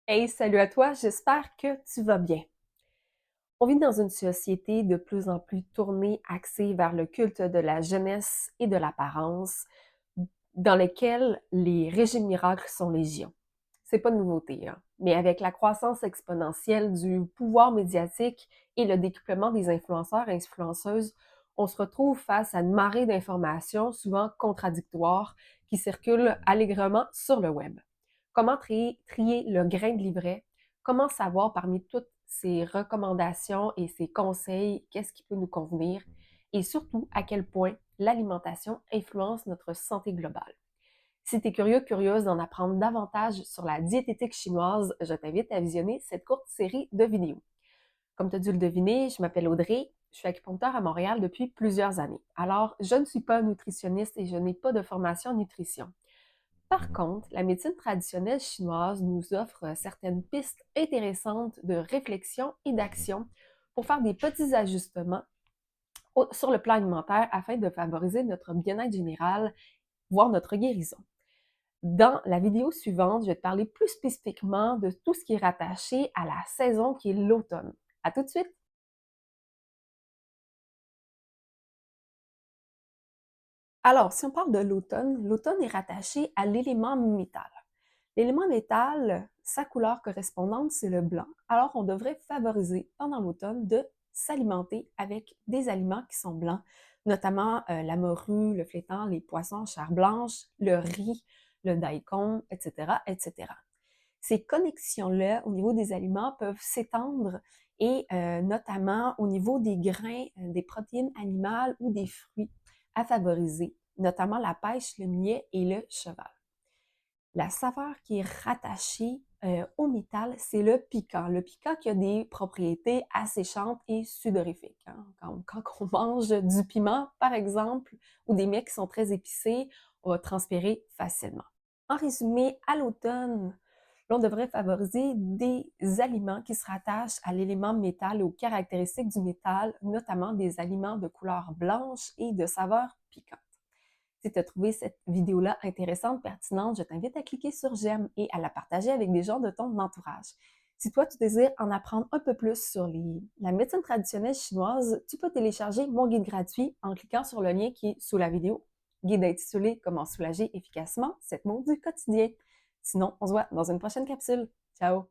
Hey, salut à toi, j'espère que tu vas bien. On vit dans une société de plus en plus tournée, axée vers le culte de la jeunesse et de l'apparence, dans lequel les régimes miracles sont légion. C'est pas de nouveauté, hein? Mais avec la croissance exponentielle du pouvoir médiatique et le décuplement des influenceurs et influenceuses, on se retrouve face à une marée d'informations souvent contradictoires qui circulent allègrement sur le web. Comment trier le grain de livret? Comment savoir parmi toutes ces recommandations et ces conseils, qu'est-ce qui peut nous convenir? Et surtout, à quel point l'alimentation influence notre santé globale. Si tu es curieux, curieuse d'en apprendre davantage sur la diététique chinoise, je t'invite à visionner cette courte série de vidéos. Comme tu as dû le deviner, je m'appelle Audrey, je suis acupuncteur à Montréal depuis plusieurs années. Alors, je ne suis pas nutritionniste et je n'ai pas de formation en nutrition. Par contre, la médecine traditionnelle chinoise nous offre certaines pistes intéressantes de réflexion et d'action pour faire des petits ajustements sur le plan alimentaire afin de favoriser notre bien-être général, voire notre guérison. Dans la vidéo suivante, je vais te parler plus spécifiquement de tout ce qui est rattaché à la saison qui est l'automne. À tout de suite! Alors, si on parle de l'automne, l'automne est rattaché à l'élément métal. L'élément métal, sa couleur correspondante, c'est le blanc. Alors, on devrait favoriser pendant l'automne de s'alimenter avec des aliments qui sont blancs, notamment la morue, le flétan, les poissons, chair blanche, le riz, le daikon, etc., etc. Ces connexions-là au niveau des aliments peuvent s'étendre et notamment au niveau des grains, des protéines animales ou des fruits à favoriser, notamment la pêche, le millet et le cheval. La saveur qui est rattachée au métal, c'est le piquant. Le piquant qui a des propriétés asséchantes et sudorifiques, hein. Quand on mange du piment, par exemple, ou des mets qui sont très épicés, on va transpirer facilement. En résumé, à l'automne, l'on devrait favoriser des aliments qui se rattachent à l'élément métal et aux caractéristiques du métal, notamment des aliments de couleur blanche et de saveur piquante. Si tu as trouvé cette vidéo-là intéressante, pertinente, je t'invite à cliquer sur j'aime et à la partager avec des gens de ton entourage. Si toi, tu désires en apprendre un peu plus sur la médecine traditionnelle chinoise, tu peux télécharger mon guide gratuit en cliquant sur le lien qui est sous la vidéo. Guide intitulé Comment soulager efficacement cette maux du quotidien. Sinon, on se voit dans une prochaine capsule. Ciao!